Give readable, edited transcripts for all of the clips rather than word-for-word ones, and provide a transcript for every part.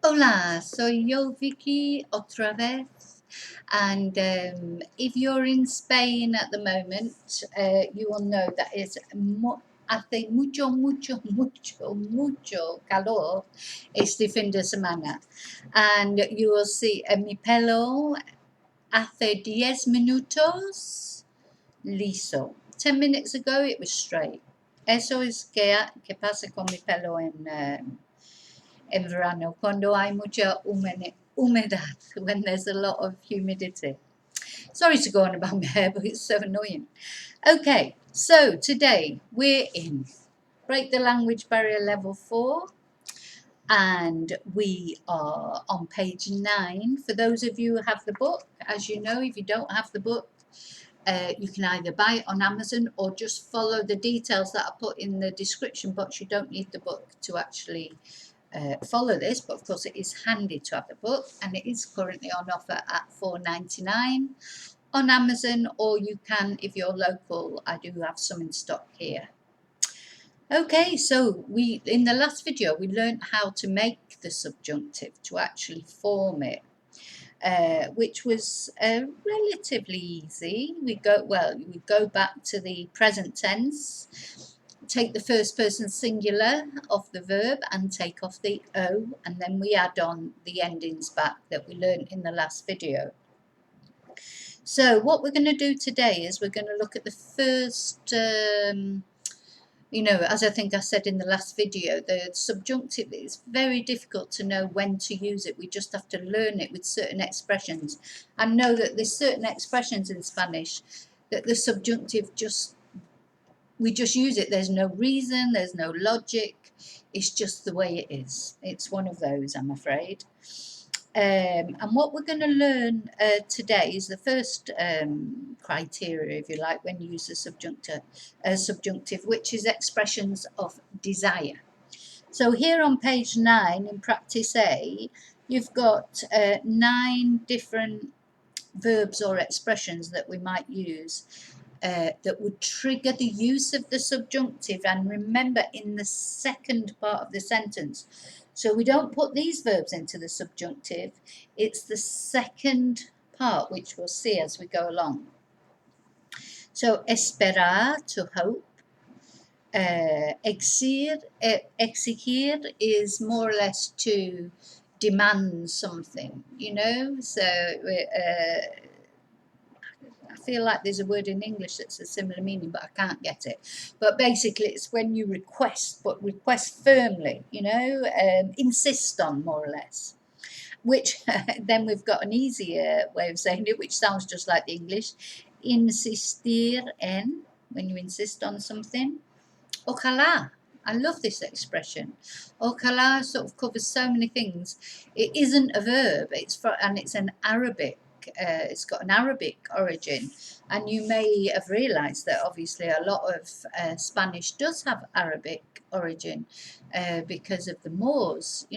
Hola, soy yo, Vicky, otra vez. And if you're in Spain at the moment, you will know that it's hace mucho calor este fin de semana. And you will see mi pelo hace 10 minutos liso. 10 minutes ago it was straight. Eso es que pasa con mi pelo en verano, cuando hay mucha humedad, when there's a lot of humidity. Sorry to go on about my hair, but it's so annoying. Okay, so today we're in Break the Language Barrier Level 4, and we are on page 9. For those of you who have the book, as you know, if you don't have the book, you can either buy it on Amazon or just follow the details that are put in the description box. You don't need the book to actually follow this, but of course it is handy to have the book, and it is currently on offer at $4.99 on Amazon, or you can, if you're local, I do have some in stock here. Okay, so in the last video we learned how to make the subjunctive, to actually form it, which was relatively easy. We go back to the present tense, take the first person singular of the verb and take off the O, and then we add on the endings back that we learned in the last video. So what we're going to do today is we're going to look at the first, as I think I said in the last video, the subjunctive is very difficult to know when to use it. We just have to learn it with certain expressions and know that there's certain expressions in Spanish that the subjunctive we just use it. There's no reason, there's no logic, it's just the way it is. It's one of those, I'm afraid. And what we're going to learn today is the first criteria, if you like, when you use the subjunctive, which is expressions of desire. So here on page 9 in practice A, you've got 9 different verbs or expressions that we might use that would trigger the use of the subjunctive, and remember, in the second part of the sentence. So we don't put these verbs into the subjunctive, it's the second part, which we'll see as we go along. So esperar, to hope. Exigir is more or less to demand something, so I feel like there's a word in English that's a similar meaning, but I can't get it. But basically, it's when you request, but request firmly, insist on, more or less. Which then we've got an easier way of saying it, which sounds just like the English. Insistir en, when you insist on something. Ojalá. I love this expression. Ojalá sort of covers so many things. It isn't a verb, and it's an Arabic. It's got an Arabic origin, and you may have realised that obviously a lot of Spanish does have Arabic origin because of the Moors.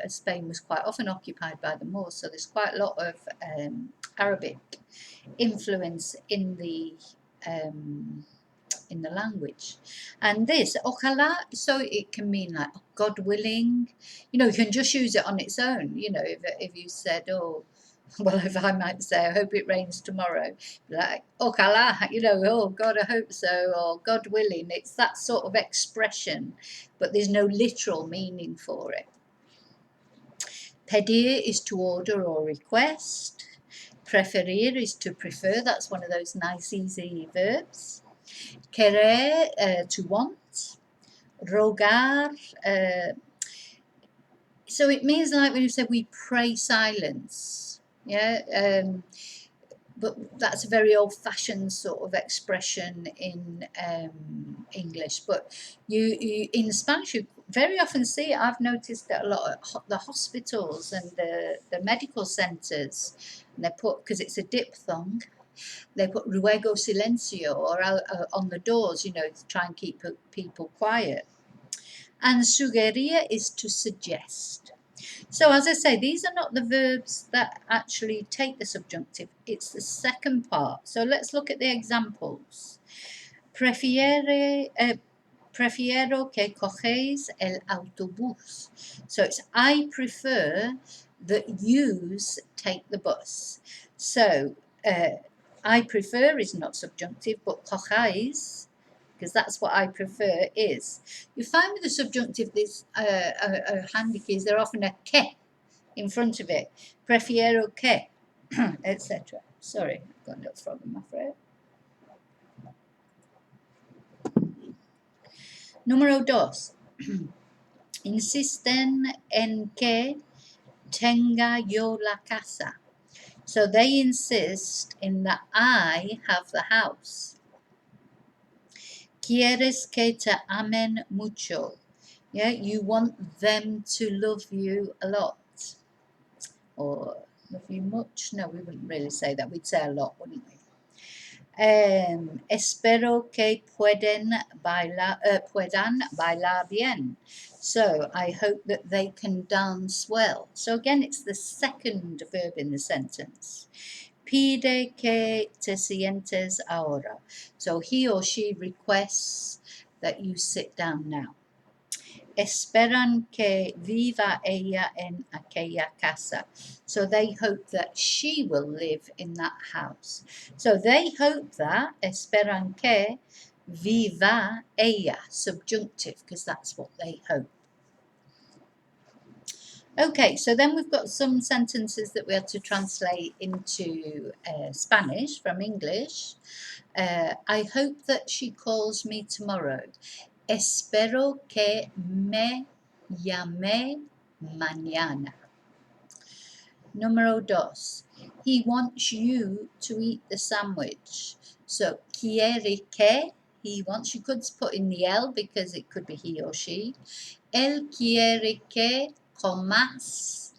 Spain was quite often occupied by the Moors, so there's quite a lot of Arabic influence in the language. And this ojalá, so it can mean like God willing. You can just use it on its own. If you said, well, if I might say, I hope it rains tomorrow, like, ojalá, oh God, I hope so, or God willing. It's that sort of expression, but there's no literal meaning for it. Pedir is to order or request. Preferir is to prefer. That's one of those nice, easy verbs. Querer, to want. Rogar, so it means like when you say we pray silence. But that's a very old-fashioned sort of expression in English. But you in Spanish, you very often see it. I've noticed that a lot of the hospitals and the medical centres, and they put, because it's a diphthong, they put ruego silencio or on the doors, to try and keep people quiet. And sugerir is to suggest. So as I say, these are not the verbs that actually take the subjunctive, it's the second part. So let's look at the examples. Prefiere, Prefiero que cogáis el autobús. So it's I prefer that yous take the bus. So I prefer is not subjunctive, but cogáis, because that's what I prefer is. You find with the subjunctive, there's a handy keys, they're often a que in front of it. Prefiero que, etc. Sorry, I've got a little frog in my throat. Número 2. Insisten en que tenga yo la casa. So they insist in that I have the house. Quieres que te amen mucho. Yeah, you want them to love you a lot. Or love you much? No, we wouldn't really say that. We'd say a lot, wouldn't we? Espero que puedan bailar bien. So I hope that they can dance well. So again, it's the second verb in the sentence. Pide que te sientes ahora. So he or she requests that you sit down now. Esperan que viva ella en aquella casa. So they hope that she will live in that house. So they hope that, esperan que viva ella, subjunctive, because that's what they hope. Okay, so then we've got some sentences that we have to translate into Spanish from English. I hope that she calls me tomorrow. Espero que me llame mañana. Número 2. He wants you to eat the sandwich. So, quiere que, he wants, you could put in the L because it could be he or she. Él quiere que comas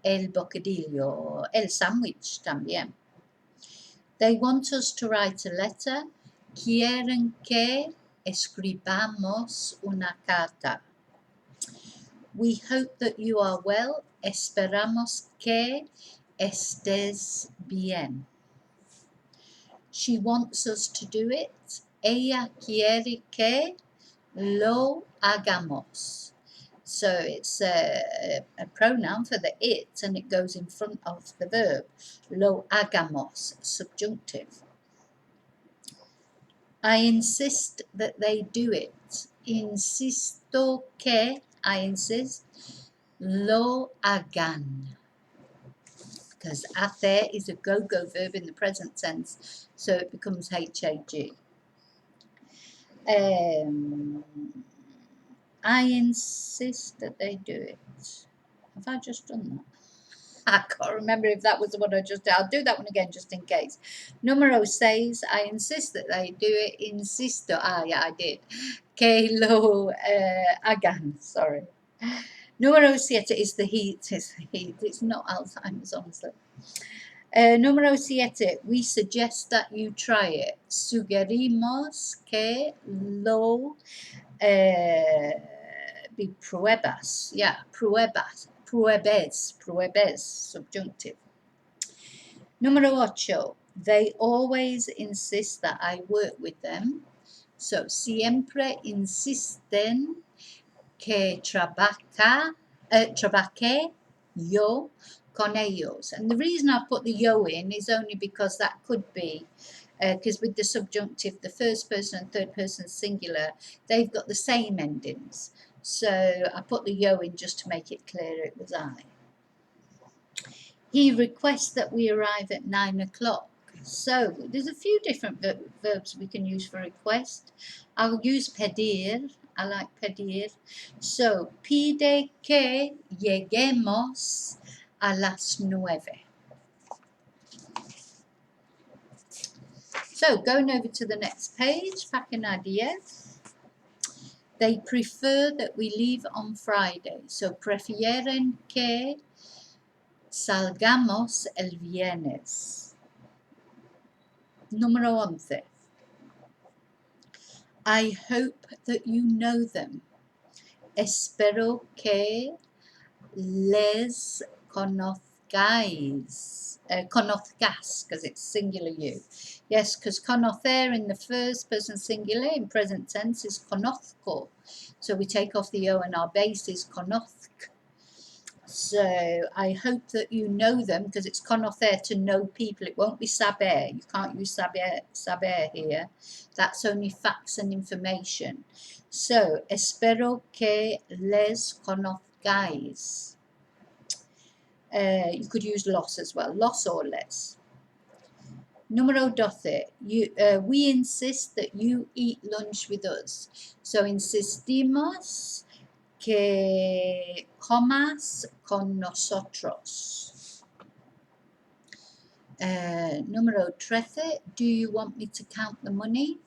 el bocadillo, el sandwich también. They want us to write a letter. Quieren que escribamos una carta. We hope that you are well. Esperamos que estés bien. She wants us to do it. Ella quiere que lo hagamos. So it's a pronoun for the it, and it goes in front of the verb. Lo hagamos, subjunctive. I insist that they do it. Insisto que, I insist, lo hagan. Because hacer is a go-go verb in the present tense, so it becomes H-A-G. I insist that they do it. Have I just done that? I can't remember if that was the one I just did. I'll do that one again just in case. Número 6. I insist that they do it. Insisto. Yeah, I did. Que lo hagan. Sorry. Número 7 is the heat. It's the heat. It's not Alzheimer's, honestly. Número 7. We suggest that you try it. Sugerimos que lo be pruebas. Yeah, pruebas. Pruebes, subjunctive. Número 8. They always insist that I work with them. So, siempre insisten que trabaje yo con ellos. And the reason I've put the yo in is only because that could be, because with the subjunctive, the first person and third person singular, they've got the same endings. So I put the yo in just to make it clear it was I. He requests that we arrive at 9 o'clock. So there's a few different verbs we can use for request. I'll use pedir. I like pedir. So, pide que lleguemos a las 9. So, going over to the next page, packing ideas. They prefer that we leave on Friday. So, prefieren que salgamos el viernes. Número 11. I hope that you know them. Espero que les conozcáis, conozcas, because it's singular you. Yes, because conocer in the first person singular in present tense is conozco. So we take off the O and our base is conozc. So I hope that you know them, because it's conocer, to know people. It won't be saber. You can't use saber here. That's only facts and information. So, espero que les conozcáis. You could use los as well, los or les. Número 12. We insist that you eat lunch with us. So, insistimos que comas con nosotros. Número 13. Do you want me to count the money?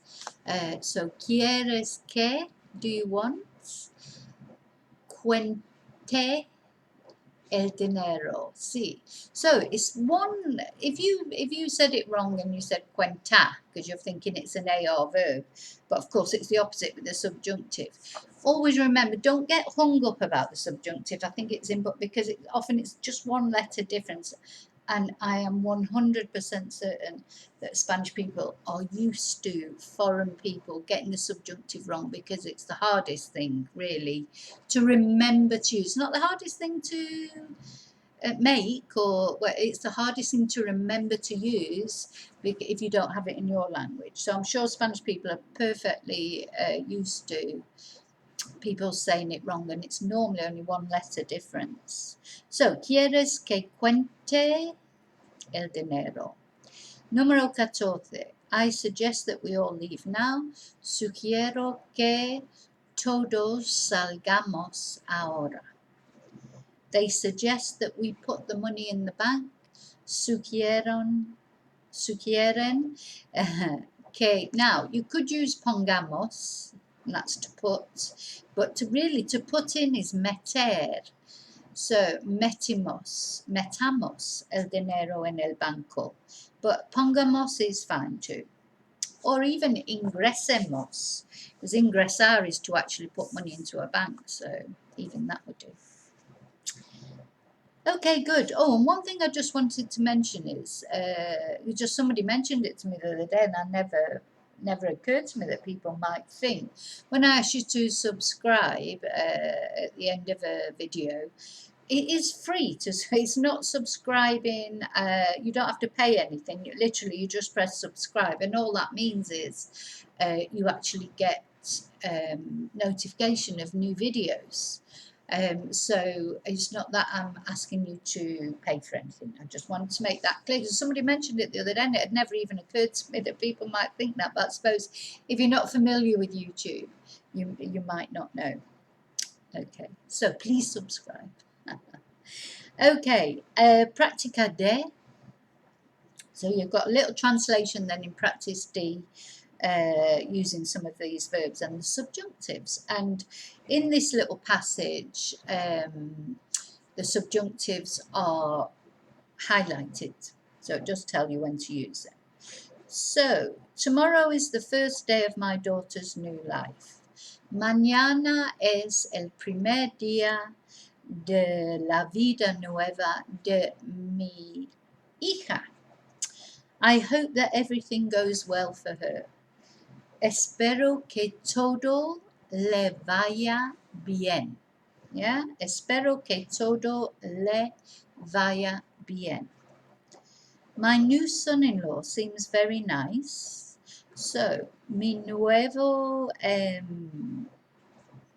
So, quieres que, do you want? Cuente el dinero. Sí. So it's one. If you said it wrong and you said cuenta, because you're thinking it's an AR verb, but of course it's the opposite with the subjunctive. Always remember, don't get hung up about the subjunctive. I think it's in, but because often it's just one letter difference. And I am 100% certain that Spanish people are used to foreign people getting the subjunctive wrong, because it's the hardest thing, really, to remember to use. It's not the hardest thing to make, or well, it's the hardest thing to remember to use if you don't have it in your language. So I'm sure Spanish people are perfectly used to people saying it wrong, and it's normally only one letter difference. So, quieres que cuente el dinero. Número 14. I suggest that we all leave now. Sugiero que todos salgamos ahora. They suggest that we put the money in the bank. Sugieren que. Now, you could use pongamos, that's to put, but to put in is meter. So, metamos el dinero en el banco. But pongamos is fine too. Or even ingresemos, because ingresar is to actually put money into a bank. So, even that would do. Okay, good. Oh, and one thing I just wanted to mention is, just somebody mentioned it to me the other day, and I never occurred to me that people might think, when I ask you to subscribe at the end of a video, it is free to. It's not subscribing. You don't have to pay anything. You just press subscribe, and all that means is you actually get notification of new videos. So it's not that I'm asking you to pay for anything. I just wanted to make that clear, because somebody mentioned it the other day, and it had never even occurred to me that people might think that. But I suppose if you're not familiar with YouTube, you might not know. Okay, so please subscribe. Okay, practica de. So you've got a little translation then in practice D, using some of these verbs and the subjunctives. And in this little passage, the subjunctives are highlighted. So it does tell you when to use them. So, tomorrow is the first day of my daughter's new life. Mañana es el primer día de la vida nueva de mi hija. I hope that everything goes well for her. Espero que todo le vaya bien. Yeah? Espero que todo le vaya bien. My new son-in-law seems very nice. So, mi nuevo,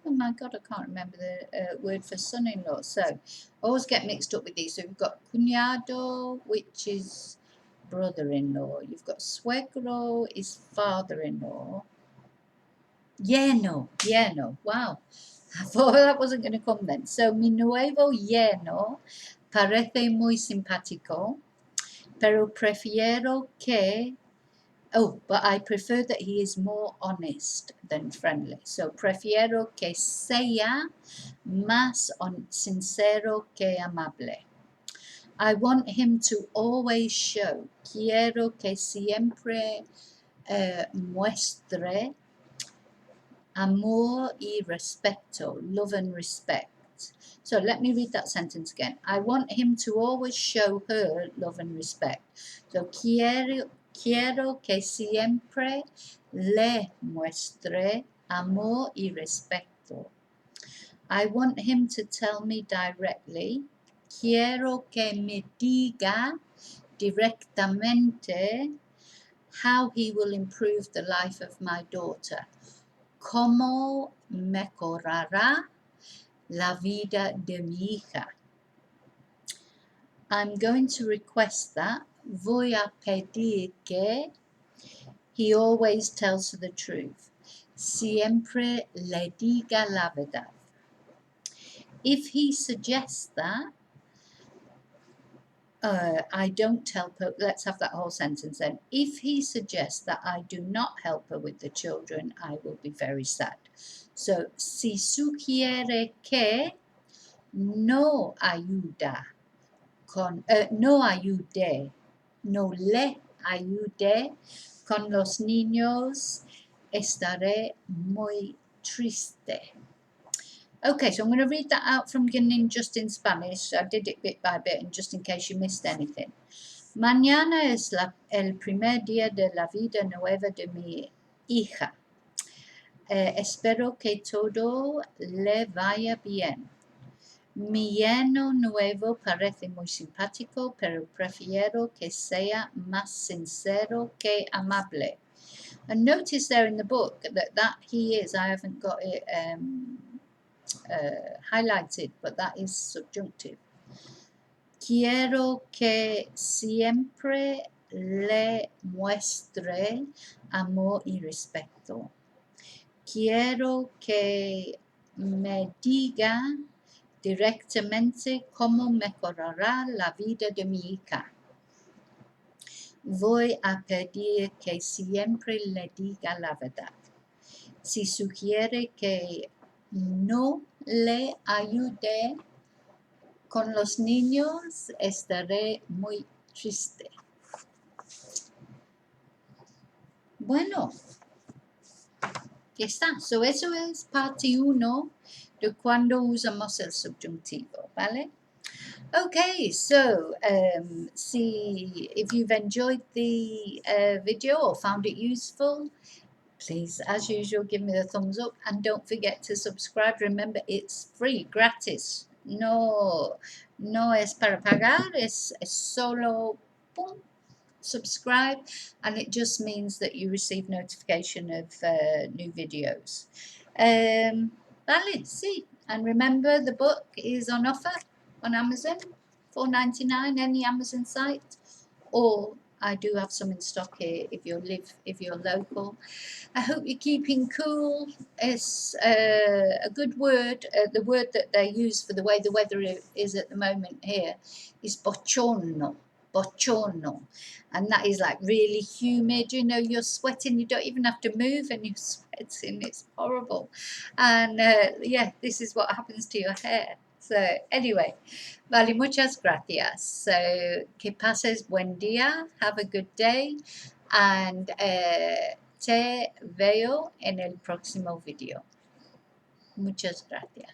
oh my God, I can't remember the word for son-in-law. So, I always get mixed up with these. So, you've got cuñado, which is brother-in-law. You've got suegro, is father-in-law. Yerno. Wow. I thought that wasn't going to come then. So, mi nuevo yerno parece muy simpático, pero prefiero que... Oh, but I prefer that he is more honest than friendly. So, prefiero que sea más sincero que amable. I want him to always show. Quiero que siempre muestre amor y respeto, love and respect. respect. So let me read that sentence again. I want him to always show her love and respect. So quiero que siempre le muestre amor y respeto. I want him to tell me directly. Quiero que me diga directamente how he will improve the life of my daughter. Cómo mejorará la vida de mi hija. I'm going to request that. Voy a pedir que. He always tells her the truth. Siempre le diga la verdad. If he suggests that, I don't help her. Let's have that whole sentence then. If he suggests that I do not help her with the children, I will be very sad. So, si sugiere que no ayuda con, no ayude, no le ayude con los niños, estaré muy triste. Okay, so I'm going to read that out from beginning just in Spanish. I did it bit by bit, and just in case you missed anything. Mañana es el primer día de la vida nueva de mi hija. Espero que todo le vaya bien. Mi yerno nuevo parece muy simpático, pero prefiero que sea más sincero que amable. And notice there in the book that he is, I haven't got it highlighted, but that is subjunctive. Quiero que siempre le muestre amor y respeto. Quiero que me diga directamente cómo mejorará la vida de mi hija. Voy a pedir que siempre le diga la verdad. Si sugiere que no le ayude con los niños, estaré muy triste. Bueno, ya está. So eso es parte 1 de cuando usamos el subjuntivo, ¿vale? Okay, so if you've enjoyed the video or found it useful, please, as usual, give me the thumbs up and don't forget to subscribe. Remember, it's free, gratis. No es para pagar, es solo boom, subscribe, and it just means that you receive notification of new videos. Vale, sí. And remember, the book is on offer on Amazon, $4.99, any Amazon site, or I do have some in stock here if you're local. I hope you're keeping cool. It's a good word. The word that they use for the way the weather is at the moment here is bochorno. Bochorno, and that is like really humid. You know, you're sweating, you don't even have to move and you're sweating. It's horrible. And yeah, this is what happens to your hair. So anyway, vale, muchas gracias. So que pases buen día, have a good day, and te veo en el próximo video. Muchas gracias.